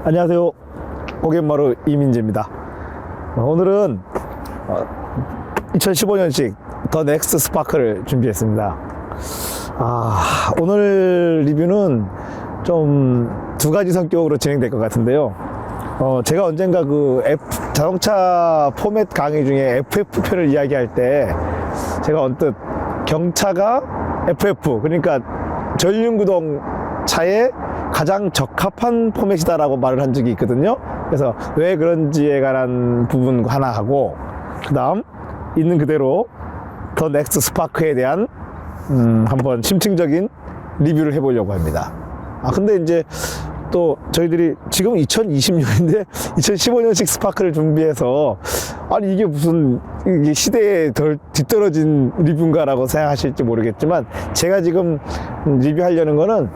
안녕하세요. 고갯마루 이민재입니다. 오늘은 2015년식 더 넥스트 스파크를 준비했습니다. 오늘 리뷰는 좀 두 가지 성격으로 진행될 것 같은데요. 제가 언젠가 그 자동차 포맷 강의 중에 FF표를 이야기할 때 제가 언뜻 경차가 FF, 그러니까 전륜구동 차에 가장 적합한 포맷이다라고 말을 한 적이 있거든요. 그래서 왜 그런지에 관한 부분 하나 하고, 그 다음 있는 그대로 더 넥스트 스파크에 대한 한번 심층적인 리뷰를 해보려고 합니다. 근데 이제 또 저희들이 지금 2020년인데 2015년식 스파크를 준비해서 아니 이게 무슨 이게 시대에 덜 뒤떨어진 리뷰인가라고 생각하실지 모르겠지만, 제가 지금 리뷰하려는 거는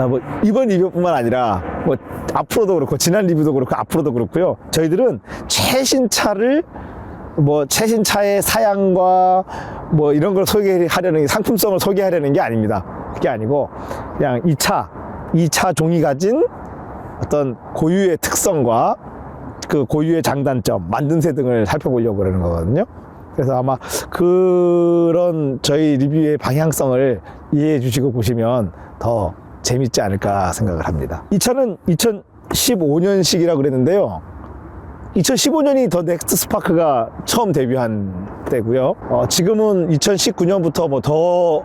뭐 이번 리뷰뿐만 아니라 뭐 앞으로도 그렇고 지난 리뷰도 그렇고 앞으로도 그렇고요. 저희들은 최신 차를 뭐 최신 차의 사양과 뭐 이런 걸 소개하려는, 상품성을 소개하려는 게 아닙니다. 그게 아니고 그냥 이 차 종이 가진 어떤 고유의 특성과 그 고유의 장단점, 만듦새 등을 살펴보려고 그러는 거거든요. 그래서 아마 그런 저희 리뷰의 방향성을 이해해 주시고 보시면 더 재밌지 않을까 생각을 합니다. 이 차는 2015년식이라고 그랬는데요. 2015년이 더 넥스트 스파크가 처음 데뷔한 때고요. 지금은 2019년부터 뭐 더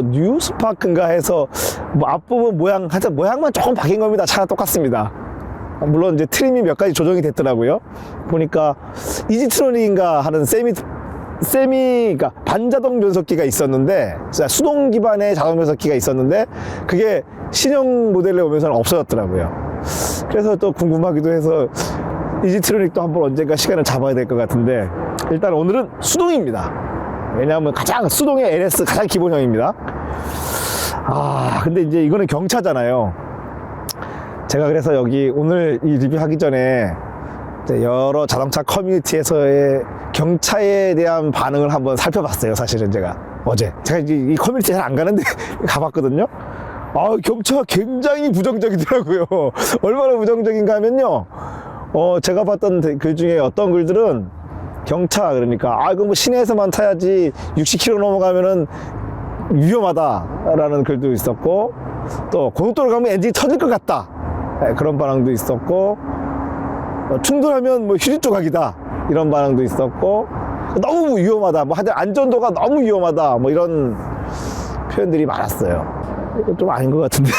뉴 스파크인가 해서 뭐 앞부분 모양만 조금 바뀐 겁니다. 차가 똑같습니다. 물론 이제 트림이 몇 가지 조정이 됐더라고요. 보니까 이지트로닉인가 하는 그러니까 반자동 변속기가 있었는데, 수동 기반의 자동 변속기가 있었는데 그게 신형 모델에 오면서는 없어졌더라고요. 그래서 또 궁금하기도 해서 이지트로닉도 한번 언젠가 시간을 잡아야 될 것 같은데, 일단 오늘은 수동입니다. 왜냐하면 수동의 LS 가장 기본형입니다. 근데 이제 이거는 경차잖아요. 제가 그래서 여기 오늘 이 리뷰하기 전에 여러 자동차 커뮤니티에서의 경차에 대한 반응을 한번 살펴봤어요. 사실은 제가 이 커뮤니티 잘 안 가는데 가봤거든요. 경차가 굉장히 부정적이더라고요. 얼마나 부정적인가 하면요, 제가 봤던 글 중에 어떤 글들은 경차, 그러니까 이거 뭐 시내에서만 타야지 60km 넘어가면은 위험하다라는 글도 있었고, 또 고속도로 가면 엔진이 터질 것 같다, 그런 반응도 있었고, 충돌하면 뭐 휴지 조각이다, 이런 반응도 있었고, 너무 위험하다, 뭐 하여튼 안전도가 너무 위험하다, 뭐 이런 표현들이 많았어요. 이거 좀 아닌 것 같은데.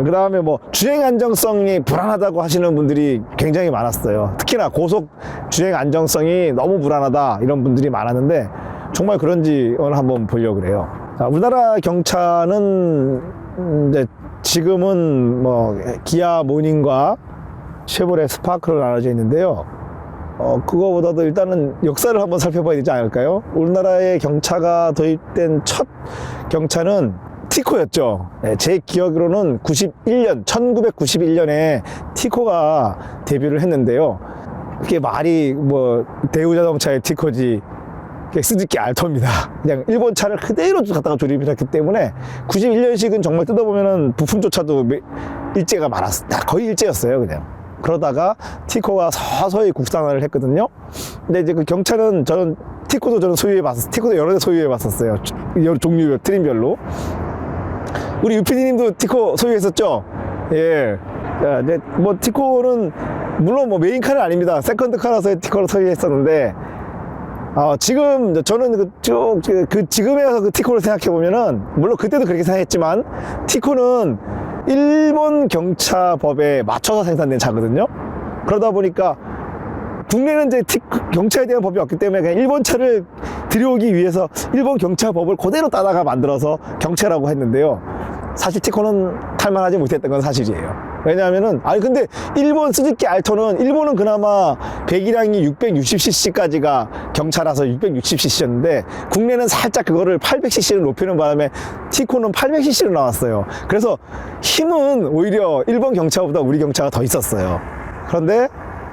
그 다음에 뭐 주행 안정성이 불안하다고 하시는 분들이 굉장히 많았어요. 특히나 고속 주행 안정성이 너무 불안하다, 이런 분들이 많았는데 정말 그런지 오늘 한번 보려고 그래요. 우리나라 경차는 이제 지금은 뭐 기아 모닝과 쉐보레 스파크로 나눠져 있는데요. 그거보다도 일단은 역사를 한번 살펴봐야 되지 않을까요? 우리나라의 경차가 도입된 첫 경차는 티코였죠. 제 기억으로는 1991년에 티코가 데뷔를 했는데요. 그게 말이 뭐 대우자동차의 티코지, 스즈키 알토입니다. 그냥 일본 차를 그대로 갖다가 조립을 했기 때문에 91년식은 정말 뜯어보면은 부품조차도 일제가 거의 일제였어요, 그냥. 그러다가 티코가 서서히 국산화를 했거든요. 근데 이제 그 경차는 티코도 소유해봤었어요. 티코도 여러 대 소유해봤었어요. 여러 종류별, 트림별로. 우리 유피디님도 티코 소유했었죠? 예. 근데 뭐 티코는 물론 뭐 메인카는 아닙니다. 세컨드카라서 티코를 소유했었는데, 지금 저는 지금에 와서 그 티코를 생각해보면은, 물론 그때도 그렇게 생각했지만 티코는 일본 경차법에 맞춰서 생산된 차거든요. 그러다 보니까 국내는 이제 경차에 대한 법이 없기 때문에 그냥 일본 차를 들여오기 위해서 일본 경차법을 그대로 따다가 만들어서 경차라고 했는데요. 사실 티코는 탈만하지 못했던 건 사실이에요. 왜냐하면은 근데 일본 스즈키 알토는, 일본은 그나마 배기량이 660cc까지가 경차라서 660cc였는데 국내는 살짝 그거를 800cc를 높이는 바람에 티코는 800cc로 나왔어요. 그래서 힘은 오히려 일본 경차보다 우리 경차가 더 있었어요. 그런데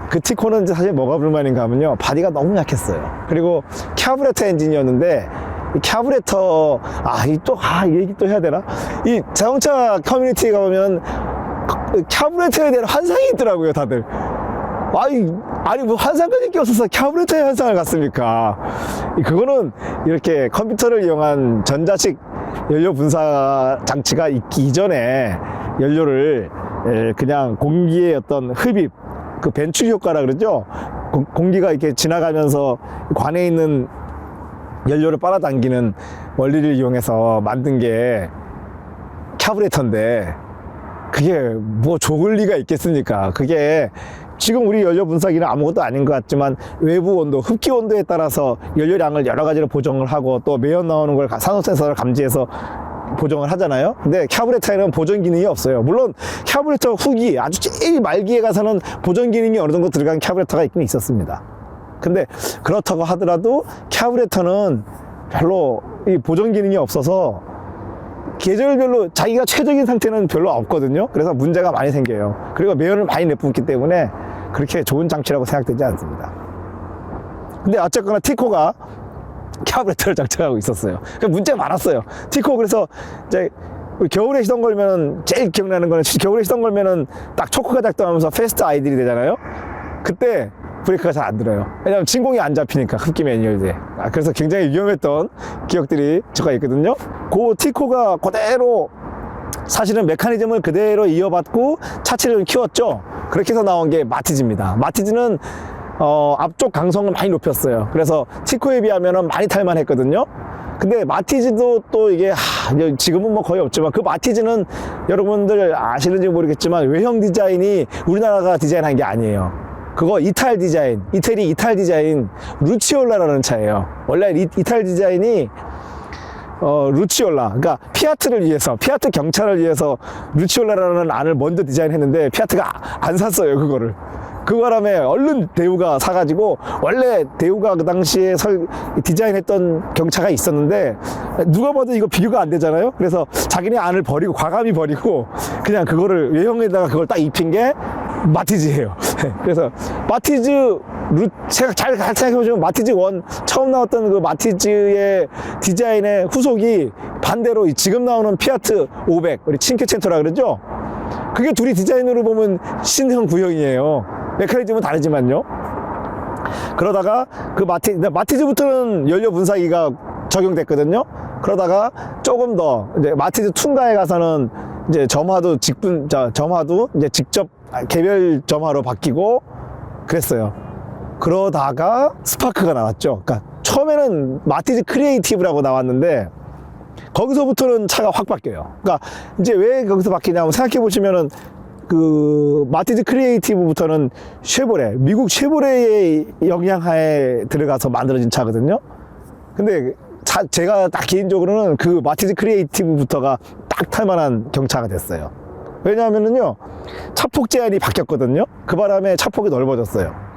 그 티코는 사실 뭐가 불만인가 하면요, 바디가 너무 약했어요. 그리고 캬브레터 엔진이었는데 이 캬브레터, 이 얘기 또 해야 되나? 이 자동차 커뮤니티에 가보면 카브레터에 대한 환상이 있더라고요, 다들. 아니 뭐 환상까지 끼웠어서 카브레터에 환상을 갖습니까? 그거는 이렇게 컴퓨터를 이용한 전자식 연료 분사 장치가 있기 이전에 연료를 그냥 공기의 어떤 흡입, 그 ben출 효과라 그러죠. 공기가 이렇게 지나가면서 관에 있는 연료를 빨아당기는 원리를 이용해서 만든 게 카브레터인데, 그게 뭐 좋을 리가 있겠습니까? 그게 지금 우리 연료 분사기는 아무것도 아닌 것 같지만 외부 온도, 흡기 온도에 따라서 연료량을 여러 가지로 보정을 하고 또 매연 나오는 걸 산소 센서를 감지해서 보정을 하잖아요. 근데 카브레터에는 보정 기능이 없어요. 물론 카브레터 후기, 아주 제일 말기에 가서는 보정 기능이 어느 정도 들어간 카브레터가 있긴 있었습니다. 근데 그렇다고 하더라도 카브레터는 별로 이 보정 기능이 없어서 계절별로 자기가 최적인 상태는 별로 없거든요. 그래서 문제가 많이 생겨요. 그리고 매연을 많이 내뿜기 때문에 그렇게 좋은 장치라고 생각되지 않습니다. 근데 어쨌거나 티코가 카브레터를 장착하고 있었어요. 문제가 많았어요. 티코. 그래서 이제 겨울에 시동 걸면 제일 기억나는 거는, 겨울에 시동 걸면은 딱 초크가 작동하면서 패스트 아이들이 되잖아요. 그때 브레이크가 잘 안 들어요. 왜냐면 진공이 안 잡히니까, 흡기 매뉴얼에. 그래서 굉장히 위험했던 기억들이 제가 있거든요. 그 티코가 그대로 사실은 메커니즘을 그대로 이어받고 차체를 좀 키웠죠. 그렇게 해서 나온 게 마티즈입니다. 마티즈는 앞쪽 강성을 많이 높였어요. 그래서 티코에 비하면 많이 탈만 했거든요. 근데 마티즈도 또 이게 지금은 뭐 거의 없지만, 그 마티즈는 여러분들 아시는지 모르겠지만 외형 디자인이 우리나라가 디자인한 게 아니에요. 그거 이탈 디자인, 이탈 디자인 루치올라라는 차예요. 원래 이탈 디자인이 루치올라, 그러니까 피아트를 위해서, 피아트 경차를 위해서 루치올라라는 안을 먼저 디자인했는데 피아트가 안 샀어요, 그거를. 그 바람에 얼른 대우가 사가지고, 원래 대우가 그 당시에 디자인했던 경차가 있었는데 누가 봐도 이거 비교가 안 되잖아요. 그래서 자기네 안을 버리고, 과감히 버리고 그냥 그거를 외형에다가 그걸 딱 입힌 게 마티즈예요. 그래서 마티즈 잘 생각해보시면 마티즈 1 처음 나왔던 그 마티즈의 디자인의 후속이 반대로 지금 나오는 피아트 500, 우리 칭케첸토라 그러죠. 그게 둘이 디자인으로 보면 신형 구형이에요. 메커니즘은 다르지만요. 그러다가 그 마티즈부터는 연료 분사기가 적용됐거든요. 그러다가 조금 더 이제 마티즈 2가에 가서는 이제 점화도 이제 직접 개별 점화로 바뀌고 그랬어요. 그러다가 스파크가 나왔죠. 그러니까 처음에는 마티즈 크리에이티브라고 나왔는데 거기서부터는 차가 확 바뀌어요. 그러니까 이제 왜 거기서 바뀌냐면, 생각해 보시면은 그 마티즈 크리에이티브부터는 쉐보레, 미국 쉐보레의 영향하에 들어가서 만들어진 차거든요. 근데 제가 딱 개인적으로는 그 마티즈 크리에이티브부터가 딱 탈만한 경차가 됐어요. 왜냐하면은요, 차폭 제한이 바뀌었거든요. 그 바람에 차폭이 넓어졌어요.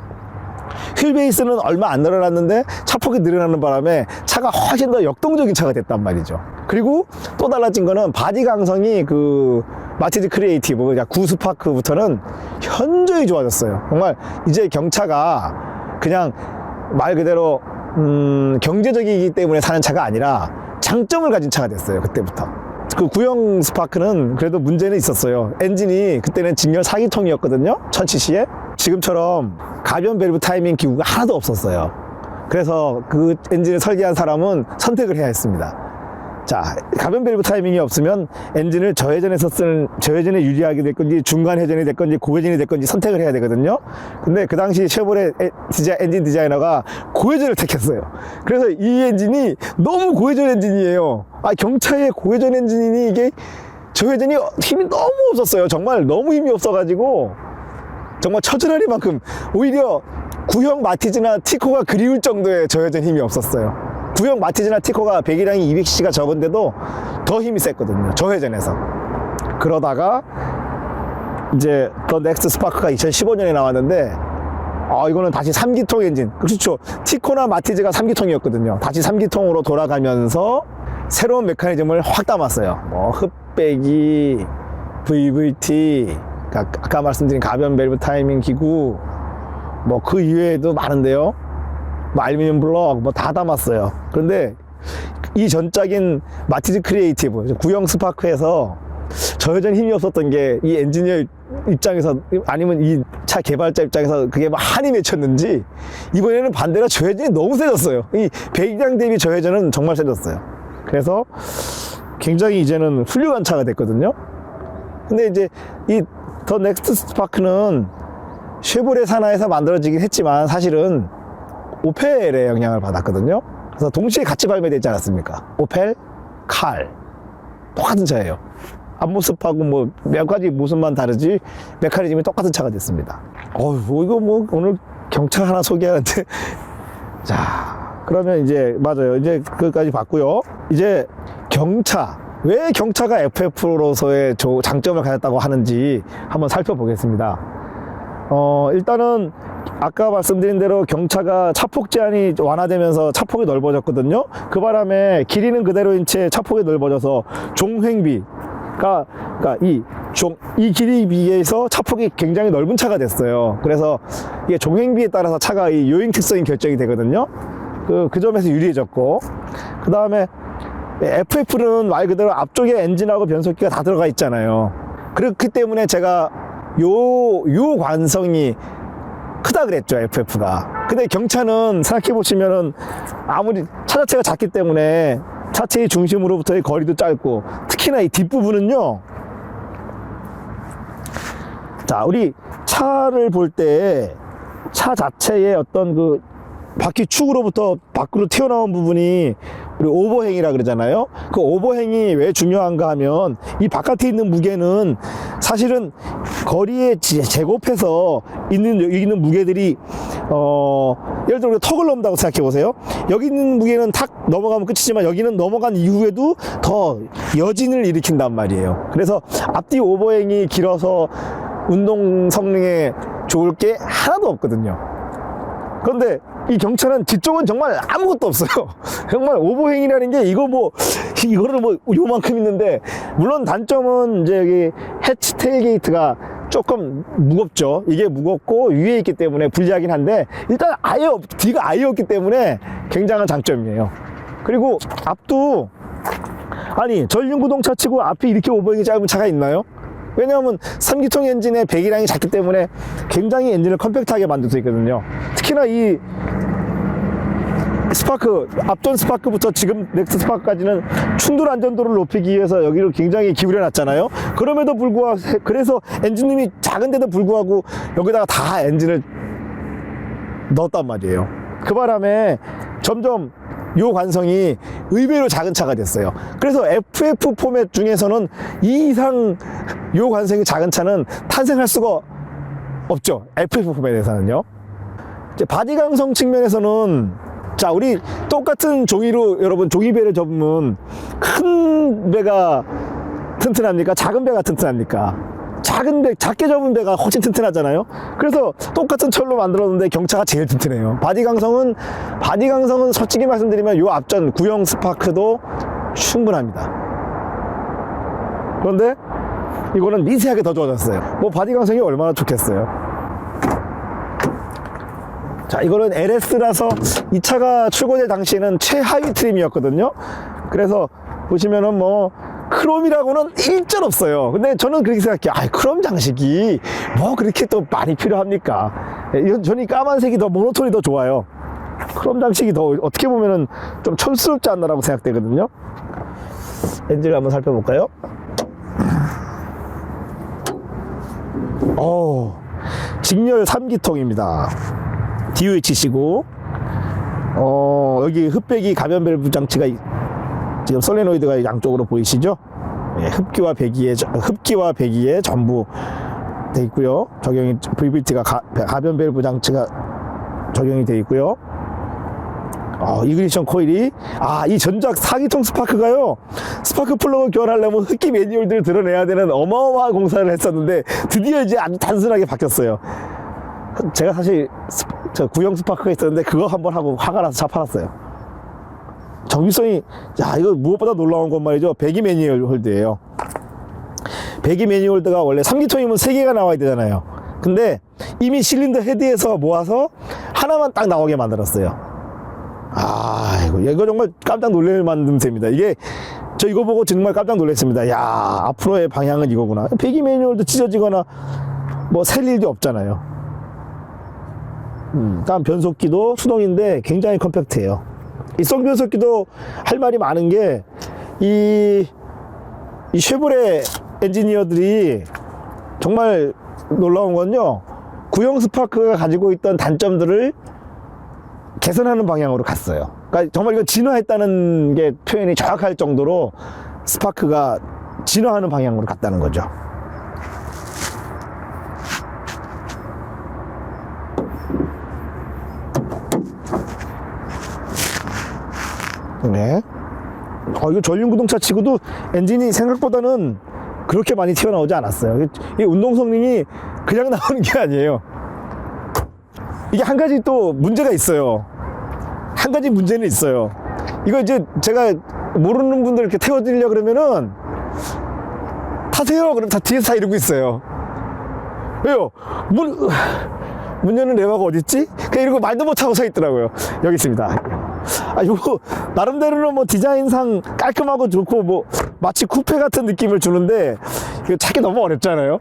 휠베이스는 얼마 안 늘어났는데 차폭이 늘어나는 바람에 차가 훨씬 더 역동적인 차가 됐단 말이죠. 그리고 또 달라진 거는 바디 강성이 그 마티즈 크리에이티브, 구스파크부터는 현저히 좋아졌어요. 정말 이제 경차가 그냥 말 그대로 경제적이기 때문에 사는 차가 아니라 장점을 가진 차가 됐어요. 그때부터. 그 구형 스파크는 그래도 문제는 있었어요. 엔진이 그때는 직렬 4기통이었거든요. 1000cc에. 지금처럼 가변 밸브 타이밍 기구가 하나도 없었어요. 그래서 그 엔진을 설계한 사람은 선택을 해야 했습니다. 자, 가변 밸브 타이밍이 없으면 엔진을 저회전에 유리하게 될 건지, 중간 회전이 될 건지, 고회전이 될 건지 선택을 해야 되거든요. 근데 그 당시 쉐보레 엔진 디자이너가 고회전을 택했어요. 그래서 이 엔진이 너무 고회전 엔진이에요. 경차의 고회전 엔진이니 이게 저회전이 힘이 너무 없었어요. 정말 너무 힘이 없어가지고 정말 처절하리만큼 오히려 구형 마티즈나 티코가 그리울 정도의 저회전 힘이 없었어요. 구형 마티즈나 티코가 배기량이 200cc가 적은데도 더 힘이 셌거든요, 저회전에서. 그러다가 이제 더 넥스트 스파크가 2015년에 나왔는데 이거는 다시 3기통 엔진. 그렇죠, 티코나 마티즈가 3기통이었거든요. 다시 3기통으로 돌아가면서 새로운 메커니즘을 확 담았어요. 뭐 흡배기, VVT, 아까 말씀드린 가변 밸브 타이밍 기구, 뭐 그 이외에도 많은데요. 뭐 알루미늄 블럭 뭐 다 담았어요. 그런데 이 전작인 마티즈 크리에이티브 구형 스파크에서 저회전 힘이 없었던 게 이 엔지니어 입장에서 아니면 이 차 개발자 입장에서 그게 막 한이 맺혔는지 이번에는 반대로 저회전이 너무 세졌어요. 이 배기량 대비 저회전은 정말 세졌어요. 그래서 굉장히 이제는 훌륭한 차가 됐거든요. 근데 이제 이 더 넥스트 스파크는 쉐보레 산하에서 만들어지긴 했지만 사실은 오펠의 영향을 받았거든요. 그래서 동시에 같이 발매되지 않았습니까? 오펠, 칼 똑같은 차예요. 앞모습하고 뭐 몇 가지 모습만 다르지 메커니즘이 똑같은 차가 됐습니다. 이거 뭐 오늘 경차 하나 소개하는데 자, 그러면 이제 맞아요. 이제 그것까지 봤고요. 이제 경차, 왜 경차가 FF로서의 장점을 가졌다고 하는지 한번 살펴보겠습니다. 일단은 아까 말씀드린 대로 경차가 차폭 제한이 완화되면서 차폭이 넓어졌거든요. 그 바람에 길이는 그대로인 채 차폭이 넓어져서 종횡비가 이 길이에 비해서 차폭이 굉장히 넓은 차가 됐어요. 그래서 이게 종횡비에 따라서 차가 이 요잉 특성이 결정이 되거든요. 그 점에서 유리해졌고, 그 다음에 FF는 말 그대로 앞쪽에 엔진하고 변속기가 다 들어가 있잖아요. 그렇기 때문에 제가 요 관성이 크다 그랬죠, FF가. 근데 경차는 생각해보시면은 아무리 차 자체가 작기 때문에 차체의 중심으로부터의 거리도 짧고, 특히나 이 뒷부분은요, 자, 우리 차를 볼 때 차 자체의 어떤 그 바퀴 축으로부터 밖으로 튀어나온 부분이 우리 오버행이라 그러잖아요. 그 오버행이 왜 중요한가 하면 이 바깥에 있는 무게는 사실은 거리에 제곱해서 여기 있는 무게들이 예를 들어 턱을 넘는다고 생각해 보세요. 여기 있는 무게는 탁 넘어가면 끝이지만 여기는 넘어간 이후에도 더 여진을 일으킨단 말이에요. 그래서 앞뒤 오버행이 길어서 운동 성능에 좋을 게 하나도 없거든요. 그런데 이 경차는 뒤쪽은 정말 아무것도 없어요. 정말 오버행이라는 게 이거를 요만큼 있는데, 물론 단점은 이제 여기 해치 테일게이트가 조금 무겁죠. 이게 무겁고 위에 있기 때문에 불리하긴 한데, 일단 뒤가 아예 없기 때문에 굉장한 장점이에요. 그리고 앞도, 아니 전륜구동차 치고 앞이 이렇게 오버행이 짧은 차가 있나요? 왜냐하면 3기통 엔진의 배기량이 작기 때문에 굉장히 엔진을 컴팩트하게 만들 수 있거든요. 특히나 이 스파크, 앞전 스파크부터 지금 넥스트 스파크까지는 충돌 안전도를 높이기 위해서 여기를 굉장히 기울여 놨잖아요. 그럼에도 불구하고, 그래서 엔진룸이 작은데도 불구하고 여기다가 다 엔진을 넣었단 말이에요. 그 바람에 점점 요 관성이 의외로 작은 차가 됐어요. 그래서 FF 포맷 중에서는 이 이상 요 관성이 작은 차는 탄생할 수가 없죠. FF 포맷에서는요. 이제 바디 강성 측면에서는, 자, 우리 똑같은 종이로 여러분 종이배를 접으면 큰 배가 튼튼합니까? 작은 배가 튼튼합니까? 작게 접은 배가 훨씬 튼튼하잖아요. 그래서 똑같은 철로 만들었는데 경차가 제일 튼튼해요. 바디 강성은 솔직히 말씀드리면 요 앞전 구형 스파크도 충분합니다. 그런데 이거는 미세하게 더 좋아졌어요. 뭐 바디 강성이 얼마나 좋겠어요. 자, 이거는 LS라서 이 차가 출고될 당시에는 최하위 트림이었거든요. 그래서 보시면은 뭐 크롬이라고는 일절 없어요. 근데 저는 그렇게 생각해요. 크롬 장식이 뭐 그렇게 또 많이 필요합니까? 저는 까만색이 더 모노톤이 더 좋아요. 크롬 장식이 더 어떻게 보면은 좀 촌스럽지 않나라고 생각되거든요. 엔진을 한번 살펴볼까요? 직렬 3기통입니다. DOHC고, 여기 흡배기 가변 밸브 장치가 지금 솔레노이드가 양쪽으로 보이시죠? 예, 흡기와 배기에 전부 돼 있고요. 적용이 VVT가 가변 밸브 장치가 적용이 돼 있고요. 이그니션 코일이, 이 전작 4기통 스파크가요, 스파크 플러그 교환하려면 흡기 매뉴얼들을 드러내야 되는 어마어마한 공사를 했었는데 드디어 이제 아주 단순하게 바뀌었어요. 제가 사실 저 구형 스파크가 있었는데 그거 한번 하고 화가 나서 차 팔았어요. 정비성이, 이거 무엇보다 놀라운 건 말이죠. 배기 매뉴얼 홀드예요. 배기 매뉴얼 홀드가 원래 3기통이면 3개가 나와야 되잖아요. 근데 이미 실린더 헤드에서 모아서 하나만 딱 나오게 만들었어요. 이거 정말 깜짝 놀랄 만든 셈입니다. 이거 보고 정말 깜짝 놀랐습니다. 앞으로의 방향은 이거구나. 배기 매뉴얼도 찢어지거나 뭐 셀 일도 없잖아요. 다음 변속기도 수동인데 굉장히 컴팩트해요. 이 수동 변속기도 할 말이 많은 게 이 쉐보레 엔지니어들이 정말 놀라운 건요, 구형 스파크가 가지고 있던 단점들을 개선하는 방향으로 갔어요. 그러니까 정말 이거 진화했다는 게 표현이 정확할 정도로 스파크가 진화하는 방향으로 갔다는 거죠. 네. 이거 전륜구동차 치고도 엔진이 생각보다는 그렇게 많이 튀어나오지 않았어요. 이 운동 성능이 그냥 나오는 게 아니에요. 이게 한 가지 또 문제가 있어요. 한 가지 문제는 있어요. 이거 이제 제가 모르는 분들 이렇게 태워드리려 그러면은 타세요. 그럼 다 뒤에서 다 이러고 있어요. 왜요? 문 여는 레버가 어딨지? 그냥 이러고 말도 못하고 서 있더라고요. 여기 있습니다. 이거 나름대로는 뭐 디자인상 깔끔하고 좋고 뭐 마치 쿠페 같은 느낌을 주는데 이거 찾기 너무 어렵잖아요.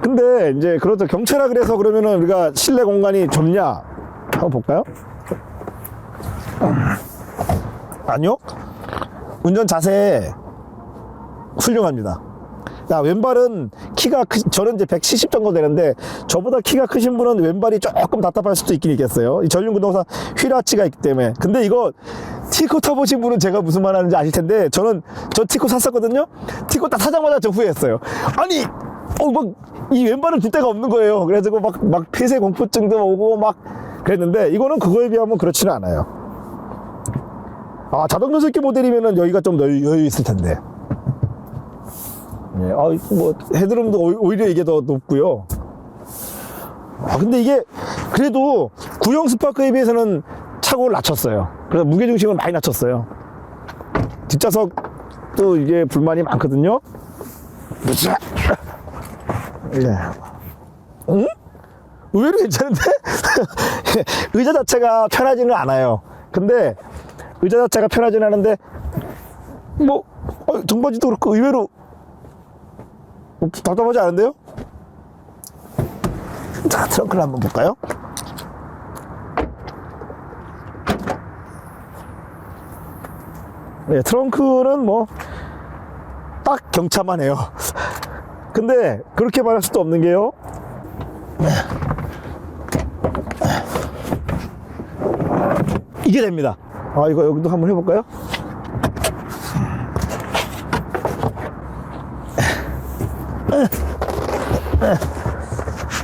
근데 이제 그렇죠. 경차라 그래서 그러면은 우리가 실내 공간이 좁냐? 한번 볼까요? 아니요. 운전 자세 훌륭합니다. 야, 왼발은 키가 저는 이제 170 정도 되는데 저보다 키가 크신 분은 왼발이 조금 답답할 수도 있긴 있겠어요. 이 전륜구동사 휠아치가 있기 때문에. 근데 이거 티코 타보신 분은 제가 무슨 말 하는지 아실 텐데 저 티코 샀었거든요. 티코 딱 사자마자 저 후회했어요. 아니 이 왼발을 둘 데가 없는 거예요. 그래가지고 막 폐쇄 공포증도 오고 막 그랬는데 이거는 그거에 비하면 그렇지는 않아요. 자동 변속기 모델이면은 여기가 좀 여유 있을 텐데. 네, 뭐 헤드룸도 오히려 이게 더 높고요. 근데 이게 그래도 구형 스파크에 비해서는 차고를 낮췄어요. 그래서 무게중심을 많이 낮췄어요. 뒷좌석도 이게 불만이 많거든요. 예. 응? 의외로 괜찮은데? 의자 자체가 편하지는 않아요. 근데 의자 자체가 편하지는 않은데 뭐 등받이도 그렇고 의외로 답답하지 않은데요? 자, 트렁크를 한번 볼까요? 네, 트렁크는 뭐 딱 경차만 해요. 근데 그렇게 말할 수도 없는 게요, 이게 됩니다. 이거 여기도 한번 해볼까요?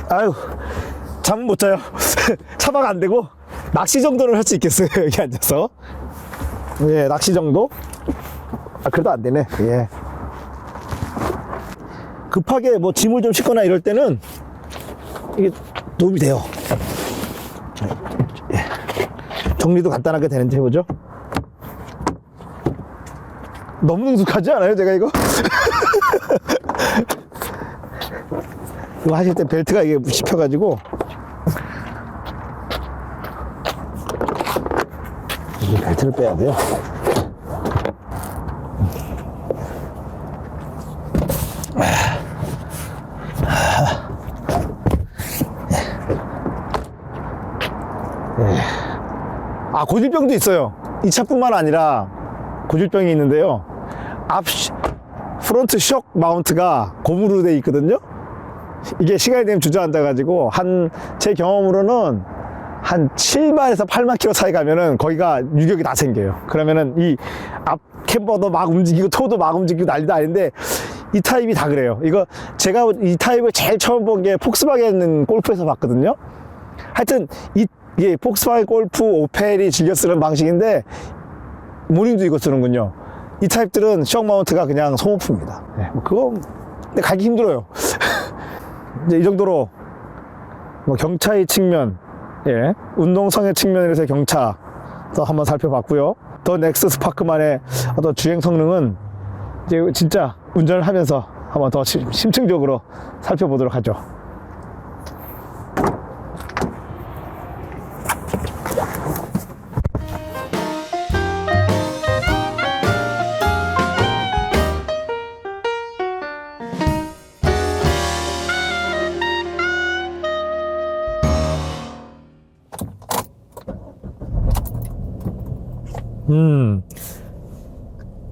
아유, 잠은 못 자요. 차박 안 되고 낚시 정도는 할 수 있겠어요. 여기 앉아서. 예, 낚시 정도? 그래도 안 되네. 예. 급하게 뭐 짐을 좀 싣거나 이럴 때는 이게 도움이 돼요. 정리도 간단하게 되는지 해보죠. 너무 능숙하지 않아요, 제가 이거? 이거 하실 때 벨트가 이게 씹혀가지고 이 벨트를 빼야 돼요. 고질병도 있어요. 이 차뿐만 아니라 고질병이 있는데요. 프론트 셔 마운트가 고무로 돼 있거든요. 이게 시간이 되면 주저앉아 가지고 제 경험으로는 한 7만에서 8만 킬로 사이 가면은 거기가 유격이 다 생겨요. 그러면은 이 앞 캠버도 막 움직이고 토도 막 움직이고 난리도 아닌데 이 타입이 다 그래요. 제가 이 타입을 제일 처음 본 게 폭스바겐 골프에서 봤거든요. 하여튼 이게 폭스바겐 골프, 오펠이 즐겨 쓰는 방식인데 모닝도 이거 쓰는군요. 이 타입들은 셔 마운트가 그냥 소모품입니다. 네, 근데 가기 힘들어요. 이제 이 정도로 뭐 경차의 측면, 운동성의 측면에서 경차 한번 살펴봤고요. 더 넥스 스파크만의 어떤 주행 성능은 이제 진짜 운전을 하면서 한번 더 심층적으로 살펴보도록 하죠.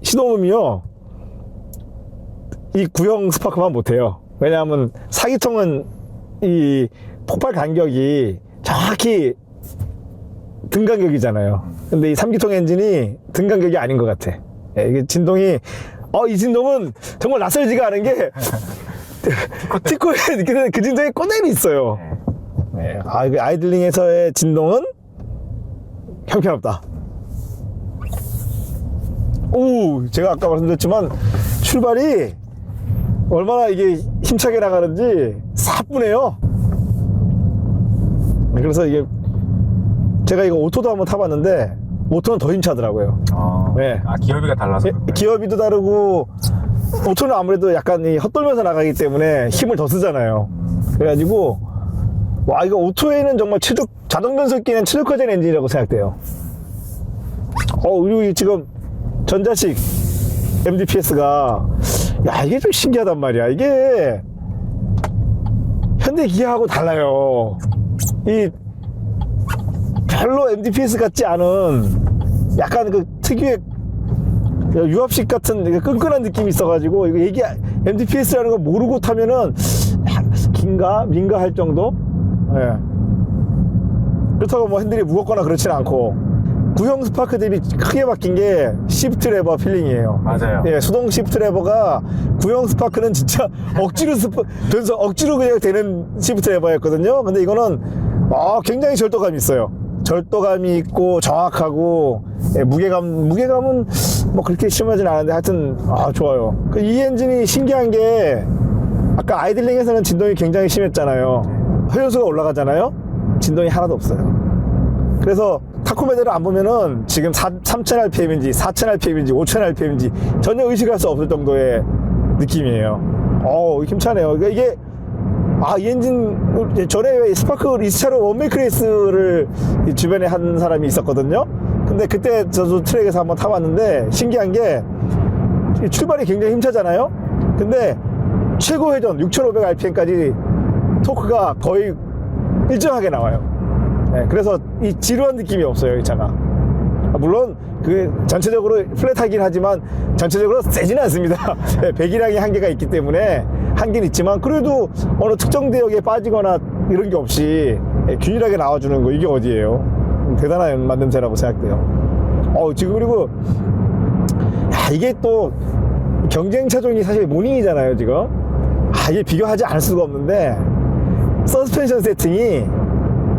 시동음이요, 이 구형 스파크만 못해요. 왜냐하면 사기통은 이 폭발 간격이 정확히 등 간격이잖아요. 근데 이 3기통 엔진이 등 간격이 아닌 것 같아. 예, 이게 진동이, 이 진동은 정말 낯설지가 않은 게 티코에 느끼는 그 진동이 꼬대미 있어요. 예, 이거 아이들링에서의 진동은 형편없다. 오, 제가 아까 말씀드렸지만 출발이 얼마나 이게 힘차게 나가는지 사뿐해요. 그래서 이게 제가 이거 오토도 한번 타봤는데 오토는 더 힘차더라고요. 네. 기어비가 달라서. 기어비도 다르고 오토는 아무래도 약간 헛돌면서 나가기 때문에 힘을 더 쓰잖아요. 그래가지고 와, 이거 오토에는 정말 자동 변속기는 최적화된 엔진이라고 생각돼요. 그리고 지금 전자식 MDPS가, 야, 이게 좀 신기하단 말이야. 이게 현대 기아하고 달라요. 이 별로 MDPS 같지 않은 약간 그 특유의 유압식 같은 끈끈한 느낌이 있어가지고, 이게 MDPS라는 거 모르고 타면은 민가 할 정도? 예. 그렇다고 뭐 핸들이 무겁거나 그렇진 않고. 구형 스파크 대비 크게 바뀐 게 시프트 레버 필링이에요. 맞아요. 예, 수동 시프트 레버가 구형 스파크는 진짜 억지로 그냥 되는 시프트 레버였거든요. 근데 이거는 굉장히 절도감이 있어요. 절도감이 있고 정확하고, 예, 무게감은 뭐 그렇게 심하진 않은데 하여튼 좋아요. 이 엔진이 신기한 게 아까 아이들링에서는 진동이 굉장히 심했잖아요. 회전수가 올라가잖아요. 진동이 하나도 없어요. 그래서 타코메드를 안 보면은 지금 3000rpm인지 4000rpm인지 5000rpm인지 전혀 의식할 수 없을 정도의 느낌이에요. 힘차네요. 그러니까 이게 이 엔진, 전에 스파크 리스차로 원메이크 레이스를 주변에 한 사람이 있었거든요. 근데 그때 저도 트랙에서 한번 타봤는데 신기한 게 출발이 굉장히 힘차잖아요. 근데 최고 회전 6500rpm까지 토크가 거의 일정하게 나와요. 네, 그래서 이 지루한 느낌이 없어요, 이 차가. 물론 그 전체적으로 플랫하긴 하지만 전체적으로 세지는 않습니다. 네, 배기량이 한계가 있기 때문에 한계는 있지만 그래도 어느 특정 대역에 빠지거나 이런 게 없이 균일하게 나와주는 거, 이게 어디예요? 대단한 만듦새라고 생각돼요. 지금 그리고 이게 또 경쟁 차종이 사실 모닝이잖아요, 지금. 이게 비교하지 않을 수가 없는데 서스펜션 세팅이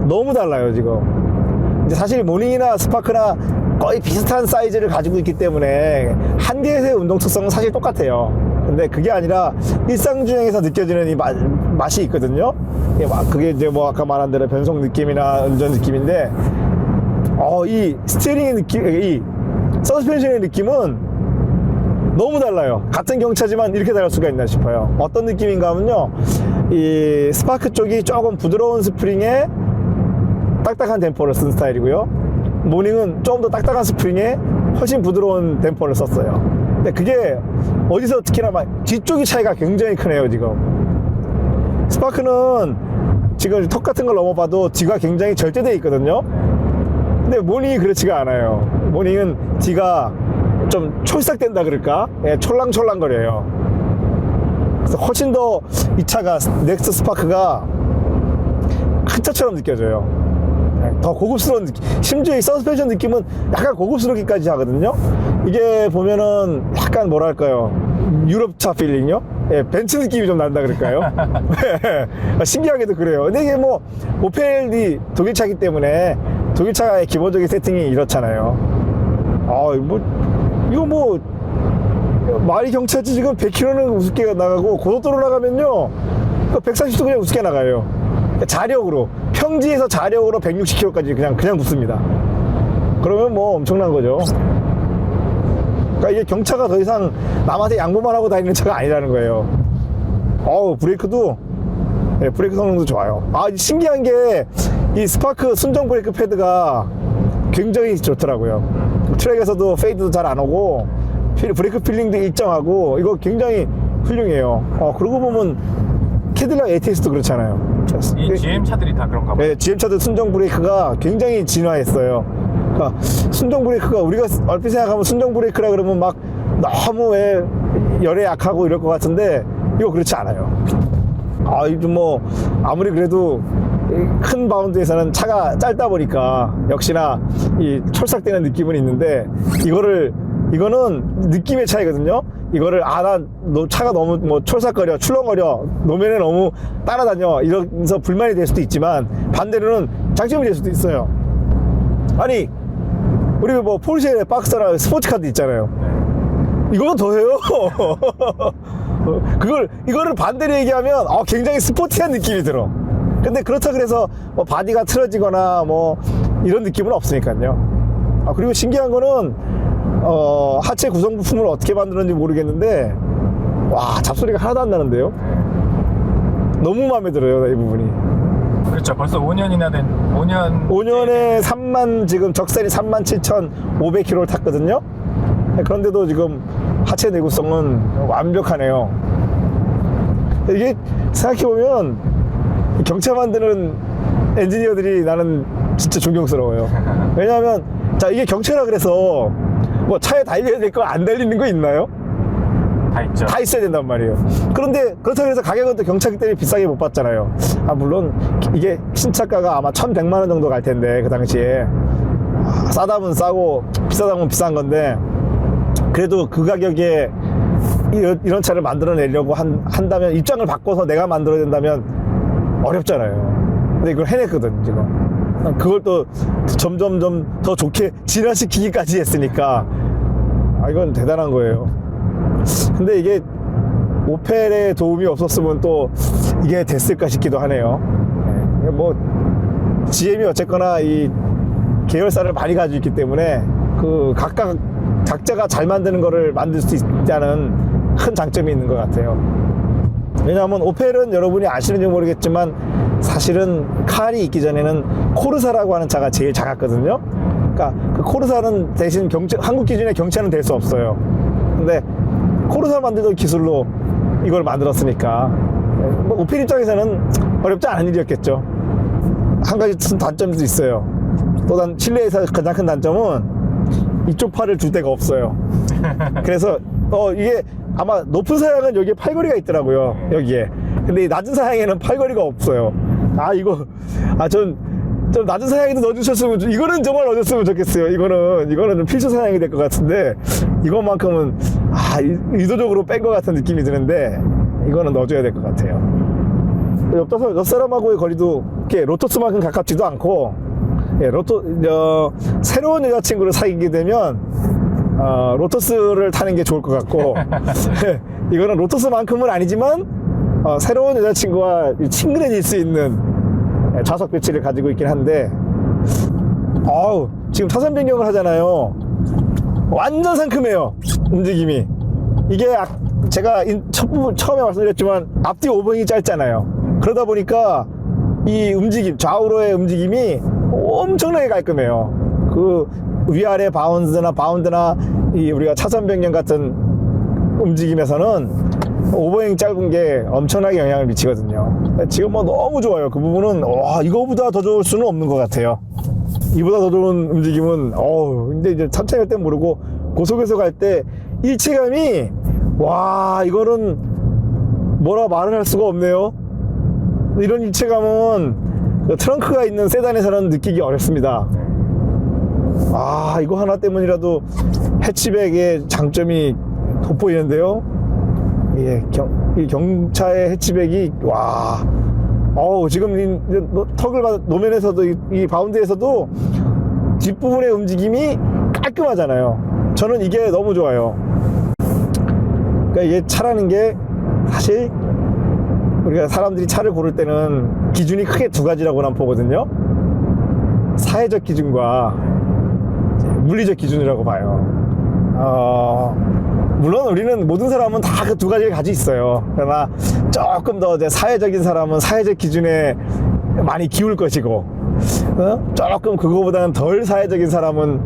너무 달라요, 지금. 이제 사실 모닝이나 스파크나 거의 비슷한 사이즈를 가지고 있기 때문에 한 개의 운동 특성은 사실 똑같아요. 근데 그게 아니라 일상주행에서 느껴지는 이 맛이 있거든요. 그게 이제 뭐 아까 말한 대로 변속 느낌이나 운전 느낌인데, 이 스티어링의 느낌, 이 서스펜션의 느낌은 너무 달라요. 같은 경차지만 이렇게 다를 수가 있나 싶어요. 어떤 느낌인가 하면요, 이 스파크 쪽이 조금 부드러운 스프링에 딱딱한 댐퍼를 쓴 스타일이고요, 모닝은 좀 더 딱딱한 스프링에 훨씬 부드러운 댐퍼를 썼어요. 근데 그게 어디서 특히나 뒤쪽이 차이가 굉장히 크네요. 지금 스파크는 지금 턱 같은 걸 넘어봐도 뒤가 굉장히 절제되어 있거든요. 근데 모닝이 그렇지가 않아요. 모닝은 뒤가 좀 촐싹된다 그럴까? 예, 촐랑촐랑거려요. 그래서 훨씬 더 이 차가, 넥스트 스파크가 큰 차처럼 느껴져요. 더 고급스러운 느낌. 심지어 이 서스펜션 느낌은 약간 고급스럽기까지 하거든요. 이게 보면은 약간 뭐랄까요, 유럽차 필링요? 예, 벤츠 느낌이 좀 난다 그럴까요? 신기하게도 그래요. 근데 이게 뭐 오펠이 독일차기 때문에 독일차의 기본적인 세팅이 이렇잖아요. 이거 뭐 말이 경차지. 지금 100km는 우습게 나가고 고속도로 나가면요 140도 그냥 우습게 나가요. 자력으로, 평지에서 자력으로 160km까지 그냥 붙습니다. 그러면 뭐 엄청난 거죠. 그러니까 이게 경차가 더 이상 남한테 양보만 하고 다니는 차가 아니라는 거예요. 브레이크도, 네, 브레이크 성능도 좋아요. 신기한 게 이 스파크 순정 브레이크 패드가 굉장히 좋더라고요. 트랙에서도 페이드도 잘 안 오고 브레이크 필링도 일정하고 이거 굉장히 훌륭해요. 그러고 보면 캐딜락 ATS도 그렇잖아요. 이 GM 차들이 다 그런가 봐요. 네, GM 차들 순정 브레이크가 굉장히 진화했어요. 그러니까 순정 브레이크가 우리가 얼핏 생각하면 순정 브레이크라 그러면 막 너무 왜 열에 약하고 이럴 것 같은데 이거 그렇지 않아요. 아, 이거 뭐 아무리 그래도 큰 바운드에서는 차가 짧다 보니까 역시나 이 촐싹대는 느낌은 있는데 이거는 느낌의 차이거든요. 이거를 너 차가 너무 뭐 촐싹거려 출렁거려 노면에 너무 따라다녀 이러면서 불만이 될 수도 있지만 반대로는 장점이 될 수도 있어요. 아니 우리 뭐 포르쉐 박스나 스포츠카도 있잖아요. 이거는 더해요. 이거를 반대로 얘기하면 굉장히 스포티한 느낌이 들어. 근데 그렇다 그래서 뭐 바디가 틀어지거나 뭐 이런 느낌은 없으니까요. 그리고 신기한 거는 하체 구성 부품을 어떻게 만들었는지 모르겠는데 와, 잡소리가 하나도 안 나는데요. 너무 마음에 들어요, 이 부분이. 그렇죠. 벌써 5년이나 된 5년에 지금 적산이 37,500km를 탔거든요. 그런데도 지금 하체 내구성은 완벽하네요. 이게 생각해보면 경차 만드는 엔지니어들이 나는 진짜 존경스러워요. 왜냐하면 자, 이게 경차라 그래서 뭐 차에 달려야 될 거 안 달리는 거 있나요? 다 있죠. 다 있어야 된단 말이에요. 그런데 그렇다고 해서 가격은 또 경차기 때문에 비싸게 못 받잖아요. 물론 이게 신차가가 아마 1,100만 원 정도 갈 텐데 그 당시에 싸다면 싸고 비싸다면 비싼 건데 그래도 그 가격에 이런 차를 만들어내려고 한다면 입장을 바꿔서 내가 만들어야 된다면 어렵잖아요. 근데 이걸 해냈거든 지금. 그걸 또 점점 더 좋게 진화시키기까지 했으니까 이건 대단한 거예요. 근데 이게 오펠의 도움이 없었으면 또 이게 됐을까 싶기도 하네요. 뭐 GM이 어쨌거나 이 계열사를 많이 가지고 있기 때문에 그 각각 각자가 잘 만드는 거를 만들 수 있다는 큰 장점이 있는 것 같아요. 왜냐하면 오펠은 여러분이 아시는지 모르겠지만 사실은 칼이 있기 전에는 코르사라고 하는 차가 제일 작았거든요. 그러니까 그 코르사는 대신 한국 기준의 경차는 될 수 없어요. 근데 코르사 만들던 기술로 이걸 만들었으니까 뭐 오펠 입장에서는 어렵지 않은 일이었겠죠. 한 가지 단점도 있어요. 또 실내에서 가장 큰 단점은 이쪽 팔을 줄 데가 없어요. 그래서 이게 아마 높은 사양은 여기에 팔걸이가 있더라고요. 여기에. 근데 이 낮은 사양에는 팔걸이가 없어요. 좀 낮은 사양에도 넣어주셨으면 이거는 정말 넣어줬으면 좋겠어요. 이거는 좀 필수 사양이 될 것 같은데 이것만큼은 의도적으로 뺀 것 같은 느낌이 드는데 이거는 넣어줘야 될 것 같아요. 옆 사람하고의 거리도 이렇게 로토스만큼 가깝지도 않고 새로운 여자친구를 사귀게 되면 로터스를 타는 게 좋을 것 같고 이거는 로터스만큼은 아니지만 새로운 여자친구와 친근해질 수 있는 좌석 배치를 가지고 있긴 한데 지금 차선 변경을 하잖아요. 완전 상큼해요, 움직임이. 이게 제가 처음에 말씀드렸지만 앞뒤 오봉이 짧잖아요. 그러다 보니까 이 움직임, 좌우로의 움직임이 엄청나게 깔끔해요. 그 위아래 바운드나 우리가 차선 변경 같은 움직임에서는 오버행 짧은 게 엄청나게 영향을 미치거든요. 지금 뭐 너무 좋아요. 그 부분은 이거보다 더 좋을 수는 없는 것 같아요. 이보다 더 좋은 움직임은 근데 이제 천천히 갈 때 모르고 고속에서 갈 때 일체감이 이거는 뭐라 말을 할 수가 없네요. 이런 일체감은 트렁크가 있는 세단에서는 느끼기 어렵습니다. 이거 하나 때문이라도 해치백의 장점이 돋보이는데요. 이 경차의 해치백이 지금 턱을 노면에서도 이 바운드에서도 뒷부분의 움직임이 깔끔하잖아요. 저는 이게 너무 좋아요. 그러니까 이게 차라는 게 사실 우리가 사람들이 차를 고를 때는 기준이 크게 두 가지라고 난 보거든요. 사회적 기준과 물리적 기준이라고 봐요. 물론 우리는 모든 사람은 다 그 두 가지를 가지고 있어요. 그러나 조금 더 사회적인 사람은 사회적 기준에 많이 기울 것이고 조금 그거보다는 덜 사회적인 사람은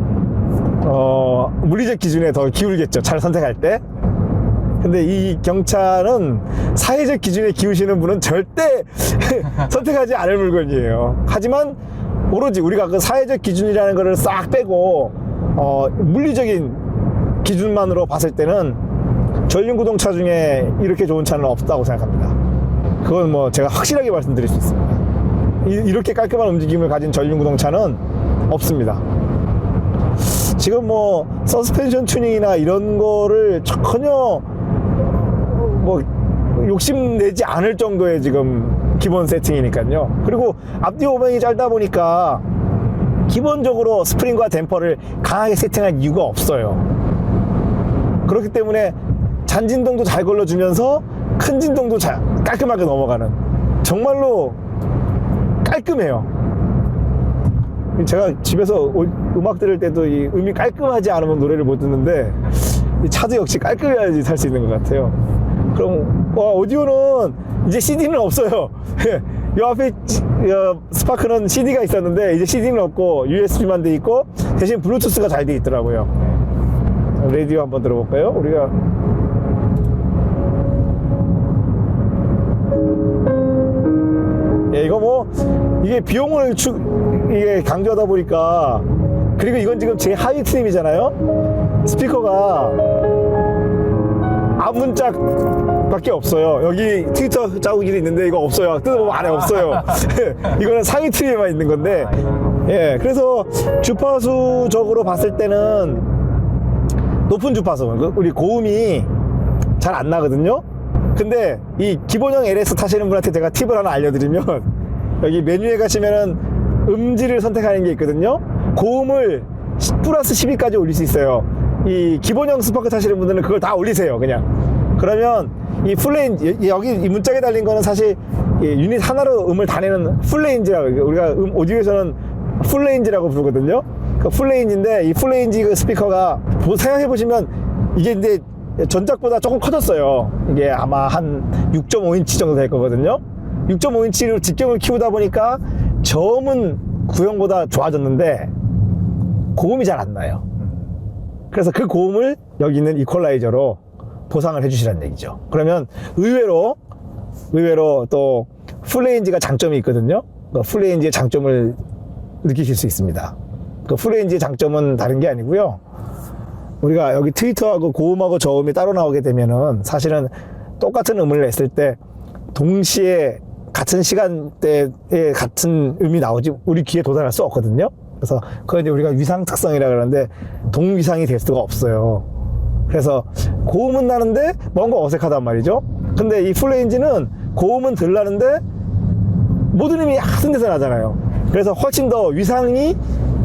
물리적 기준에 더 기울겠죠, 차를 선택할 때. 근데 이 경차는 사회적 기준에 기우시는 분은 절대 선택하지 않을 물건이에요. 하지만 오로지 우리가 그 사회적 기준이라는 거를 싹 빼고 물리적인 기준만으로 봤을 때는 전륜구동차 중에 이렇게 좋은 차는 없다고 생각합니다. 그건 뭐 제가 확실하게 말씀드릴 수 있습니다. 이렇게 깔끔한 움직임을 가진 전륜구동차는 없습니다. 지금 뭐 서스펜션 튜닝이나 이런 거를 전혀 뭐 욕심내지 않을 정도의 지금 기본 세팅이니까요. 그리고 앞뒤 오명이 짧다 보니까 기본적으로 스프링과 댐퍼를 강하게 세팅할 이유가 없어요. 그렇기 때문에 잔진동도 잘 걸러주면서 큰 진동도 깔끔하게 넘어가는, 정말로 깔끔해요. 제가 집에서 음악 들을 때도 이 음이 깔끔하지 않으면 노래를 못 듣는데, 이 차도 역시 깔끔해야지 살 수 있는 것 같아요. 그럼 오디오는 이제 CD는 없어요. 이 앞에 스파크는 CD가 있었는데 이제 CD는 없고 USB만 돼 있고 대신 블루투스가 잘 돼 있더라고요. 라디오 한번 들어볼까요? 우리가 이거 뭐 이게 비용을 이게 강조하다 보니까, 그리고 이건 지금 제 하위 트림이잖아요. 스피커가 앞문짝밖에 없어요. 여기 트위터 자국이 있는데 이거 없어요. 뜯어보면 안에 없어요. 이거는 상위 트림에만 있는 건데, 예, 그래서 주파수적으로 봤을 때는 높은 주파수, 우리 고음이 잘 안 나거든요. 근데 이 기본형 LS 타시는 분한테 제가 팁을 하나 알려드리면, 여기 메뉴에 가시면은 음질을 선택하는 게 있거든요. 고음을 플러스 12까지 올릴 수 있어요. 이 기본형 스파크 타시는 분들은 그걸 다 올리세요, 그냥. 그러면 이 풀레인지, 여기 이 문짝에 달린 거는 사실 유닛 하나로 음을 다 내는 풀레인지라고, 우리가 오디오에서는 풀레인지라고 부르거든요. 그 풀레인지인데, 이 풀레인지 그 스피커가 생각해보시면 이게 이제 전작보다 조금 커졌어요. 이게 아마 한 6.5인치 정도 될 거거든요. 6.5인치로 직경을 키우다 보니까 저음은 구형보다 좋아졌는데 고음이 잘 안 나요. 그래서 그 고음을 여기 있는 이퀄라이저로 보상을 해주시라는 얘기죠. 그러면 의외로 또 풀레인지가 장점이 있거든요. 그 풀레인지의 장점을 느끼실 수 있습니다. 그 풀레인지의 장점은 다른 게 아니고요. 우리가 여기 트위터하고 고음하고 저음이 따로 나오게 되면은 사실은 똑같은 음을 냈을 때 동시에 같은 시간대에 같은 음이 나오지 우리 귀에 도달할 수 없거든요. 그래서 그건 이제 우리가 위상 특성이라 그러는데 동위상이 될 수가 없어요. 그래서 고음은 나는데 뭔가 어색하단 말이죠. 근데 이 풀레인지는 고음은 덜 나는데 모든 음이 같은 데서 나잖아요. 그래서 훨씬 더 위상이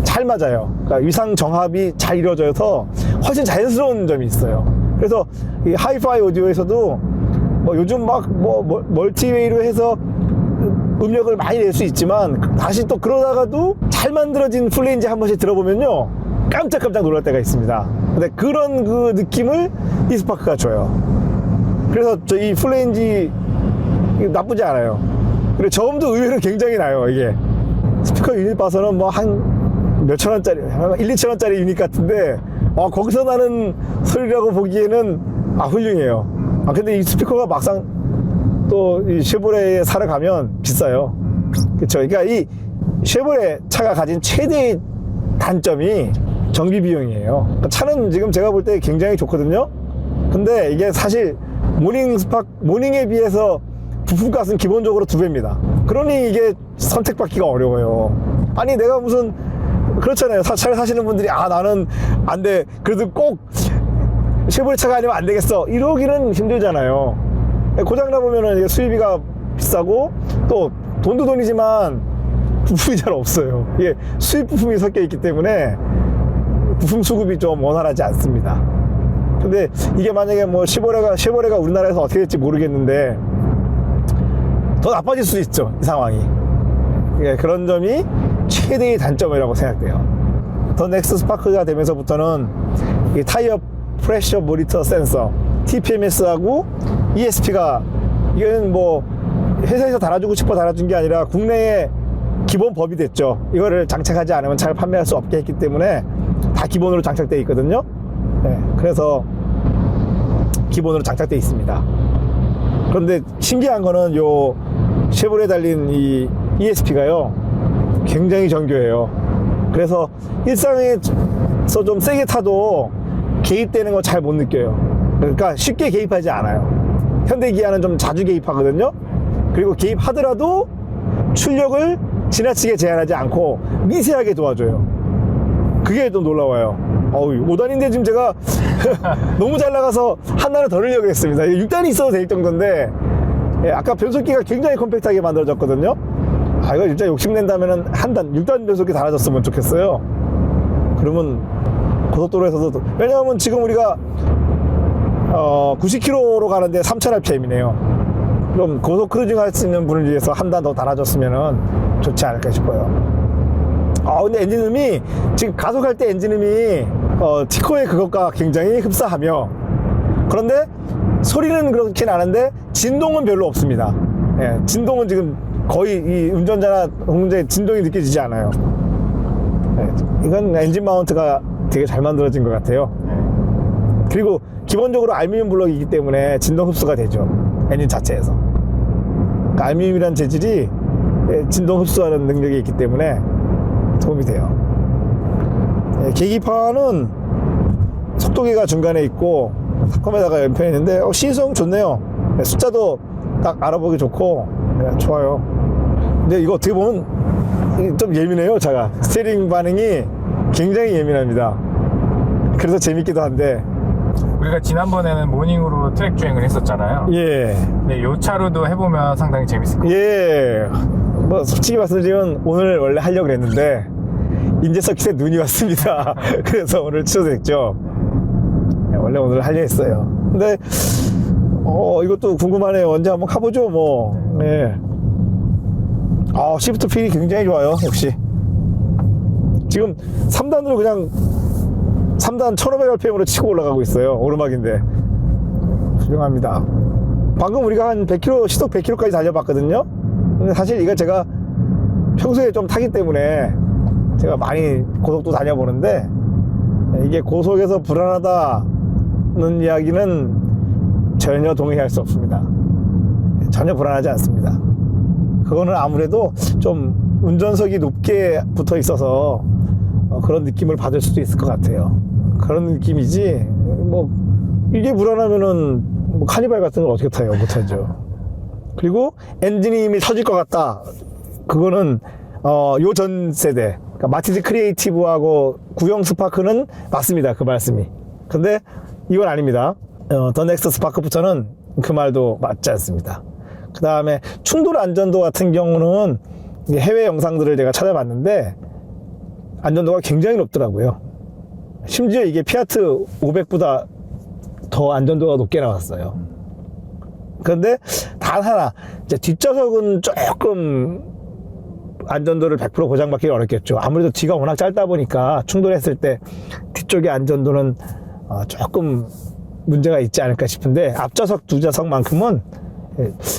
잘 맞아요. 그러니까 위상 정합이 잘 이루어져서 훨씬 자연스러운 점이 있어요. 그래서 이 하이파이 오디오에서도 뭐 요즘 막 멀티웨이로 해서 음역을 많이 낼 수 있지만, 다시 또 그러다가도 잘 만들어진 풀레인지 한 번씩 들어보면요, 깜짝깜짝 놀랄 때가 있습니다. 근데 그런 그 느낌을 이 스파크가 줘요. 그래서 저 이 풀레인지 나쁘지 않아요. 그리고 저음도 의외로 굉장히 나요. 이게 스피커 유닛 봐서는 뭐 한 몇천 원짜리, 1, 2천 원짜리 유닛 같은데 거기서 나는 소리라고 보기에는 훌륭해요. 근데 이 스피커가 막상 또 이 쉐보레에 사러 가면 비싸요. 그쵸? 그러니까 이 쉐보레 차가 가진 최대의 단점이 정비 비용이에요. 그러니까 차는 지금 제가 볼 때 굉장히 좋거든요. 근데 이게 사실 모닝에 비해서 부품값은 기본적으로 2배입니다. 그러니 이게 선택받기가 어려워요. 아니 내가 무슨 그렇잖아요. 차를 사시는 분들이 나는 안 돼, 그래도 꼭 쉐보레 차가 아니면 안 되겠어, 이러기는 힘들잖아요. 고장나 보면은 이게 수리비가 비싸고, 또 돈도 돈이지만 부품이 잘 없어요. 이게 수입 부품이 섞여 있기 때문에 부품 수급이 좀 원활하지 않습니다. 근데 이게 만약에 뭐 쉐보레가 우리나라에서 어떻게 될지 모르겠는데 더 나빠질 수도 있죠, 이 상황이. 그런 점이 최대의 단점이라고 생각돼요. 더 넥스 스파크가 되면서부터는 이 타이어 프레셔 모니터 센서 TPMS하고 ESP가, 이거는 뭐 회사에서 달아주고 싶어 달아준 게 아니라 국내에 기본 법이 됐죠. 이거를 장착하지 않으면 차를 판매할 수 없게 했기 때문에 다 기본으로 장착되어 있거든요. 네, 그래서 기본으로 장착되어 있습니다. 그런데 신기한 거는 요 쉐보레에 달린 이 ESP가요, 굉장히 정교해요. 그래서 일상에서 좀 세게 타도 개입되는 거 잘 못 느껴요. 그러니까 쉽게 개입하지 않아요. 현대기아는 좀 자주 개입하거든요. 그리고 개입하더라도 출력을 지나치게 제한하지 않고 미세하게 도와줘요. 그게 좀 놀라워요. 5단인데 지금 제가 너무 잘 나가서 한 단을 더 넣으려고 했습니다. 6단이 있어도 될 정도인데, 예, 아까 변속기가 굉장히 컴팩트하게 만들어졌거든요. 이거 진짜 욕심낸다면 한 단, 6단 변속기 달아줬으면 좋겠어요. 그러면 고속도로에서도, 왜냐하면 지금 우리가 90km로 가는데 3000rpm이네요. 좀 고속 크루징 할 수 있는 분을 위해서 한 단 더 달아줬으면 좋지 않을까 싶어요. 근데 엔진음이, 지금 가속할 때 엔진음이 티코의 그것과 굉장히 흡사하며, 그런데 소리는 그렇게 나는데 진동은 별로 없습니다. 예, 진동은 지금 거의 이 운전자나 운전자의 진동이 느껴지지 않아요. 예, 이건 엔진 마운트가 되게 잘 만들어진 것 같아요. 그리고 기본적으로 알루미늄 블럭이기 때문에 진동 흡수가 되죠. 엔진 자체에서. 그러니까 알루미늄이라는 재질이 진동 흡수하는 능력이 있기 때문에 도움이 돼요. 계기판은 속도계가 중간에 있고 탑컴에다가 연편이 있는데 시인성 좋네요. 숫자도 딱 알아보기 좋고 좋아요. 근데 이거 어떻게 보면 좀 예민해요. 차가 스티어링 반응이 굉장히 예민합니다. 그래서 재밌기도 한데, 우리가 지난번에는 모닝으로 트랙 주행을 했었잖아요. 예, 근데 이 차로도 해보면 상당히 재밌을 것 같아요. 예, 뭐 솔직히 말씀드리면 오늘 원래 하려고 했는데 인제 서킷에 눈이 왔습니다. 그래서 오늘 취소됐죠. 원래 오늘 하려 했어요. 근데 이것도 궁금하네요. 언제 한번 가보죠 뭐. 네. 시프트 필이 굉장히 좋아요. 역시 지금 3단으로 그냥 3단 1500rpm으로 치고 올라가고 있어요. 오르막인데 훌륭합니다. 방금 우리가 한 100km, 시속 100km까지 달려봤거든요. 근데 사실 이거 제가 평소에 좀 타기 때문에 제가 많이 고속도 다녀보는데, 이게 고속에서 불안하다는 이야기는 전혀 동의할 수 없습니다. 전혀 불안하지 않습니다. 그거는 아무래도 좀 운전석이 높게 붙어 있어서 그런 느낌을 받을 수도 있을 것 같아요. 그런 느낌이지, 뭐 이게 불안하면은 뭐 카니발 같은 걸 어떻게 타요? 못하죠. 그리고 엔진이 이미 터질 것 같다, 그거는 요 전 세대, 그러니까 마티즈 크리에이티브하고 구형 스파크는 맞습니다. 그 말씀이. 근데 이건 아닙니다. 더 넥스트 스파크부터는 그 말도 맞지 않습니다. 그 다음에 충돌 안전도 같은 경우는 해외 영상들을 제가 찾아봤는데 안전도가 굉장히 높더라고요. 심지어 이게 피아트 500보다 더 안전도가 높게 나왔어요. 그런데 단 하나, 이제 뒷좌석은 조금 안전도를 100% 보장받기 어렵겠죠. 아무래도 뒤가 워낙 짧다 보니까 충돌했을 때 뒤쪽의 안전도는 조금 문제가 있지 않을까 싶은데, 앞좌석 두 좌석만큼은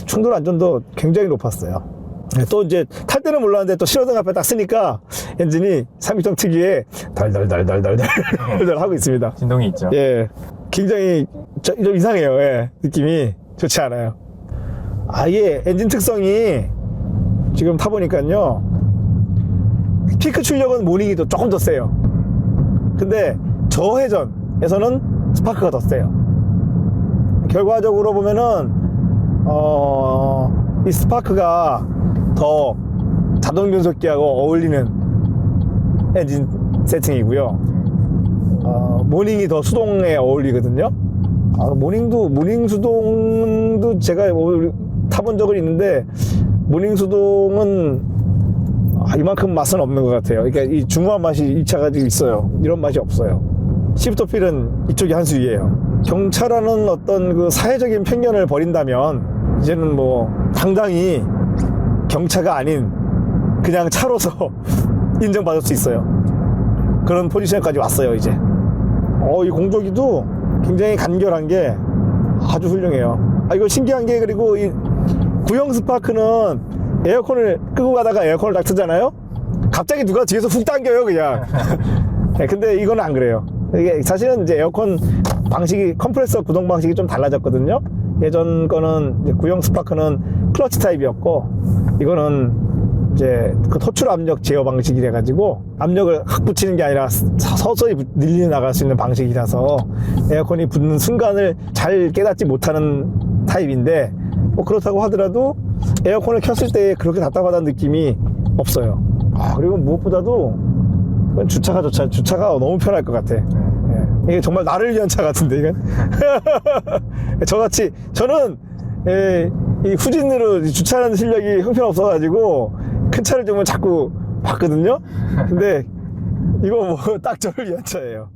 충돌 안전도 굉장히 높았어요. 또 이제 탈 때는 몰랐는데 또 신호등 앞에 딱 쓰니까 엔진이 3.2 특유의 덜덜덜덜덜덜 하고 있습니다. 진동이 있죠. 예, 굉장히 좀 이상해요. 예, 느낌이 좋지 않아요. 아예 엔진 특성이 지금 타보니까요, 피크 출력은 모닝이 조금 더 세요. 근데 저회전에서는 스파크가 더 세요. 결과적으로 보면은 이 스파크가 더 자동 변속기하고 어울리는 엔진 세팅이고요. 모닝이 더 수동에 어울리거든요. 모닝 수동도 제가 타본 적은 있는데, 모닝 수동은 이만큼 맛은 없는 것 같아요. 그러니까 이 중후한 맛이 이 차가 지금 있어요. 이런 맛이 없어요. 시프트 필은 이쪽이 한 수 위에요. 경차라는 어떤 그 사회적인 편견을 버린다면 이제는 뭐 당당히 경차가 아닌 그냥 차로서 인정받을 수 있어요. 그런 포지션까지 왔어요 이제. 이 공조기도 굉장히 간결한 게 아주 훌륭해요. 이거 신기한 게, 그리고 이 구형 스파크는 에어컨을 끄고 가다가 에어컨을 딱 트잖아요. 갑자기 누가 뒤에서 훅 당겨요 그냥. 네, 근데 이거는 안 그래요. 이게 사실은 이제 에어컨 방식이, 컴프레서 구동 방식이 좀 달라졌거든요. 예전 거는 이제 구형 스파크는 클러치 타입이었고, 이거는 이제 그 토출 압력 제어 방식이래 가지고 압력을 확 붙이는 게 아니라 서서히 늘려 나갈 수 있는 방식이라서 에어컨이 붙는 순간을 잘 깨닫지 못하는 타입인데 뭐 그렇다고 하더라도 에어컨을 켰을 때 그렇게 답답하다는 느낌이 없어요. 그리고 무엇보다도 이건 주차가 너무 편할 것 같아. 이게 정말 나를 위한 차 같은데 이건. 저는 이 후진으로 주차하는 실력이 형편없어가지고 큰 차를 좀 자꾸 봤거든요. 근데 이거 뭐 딱 저를 위한 차예요.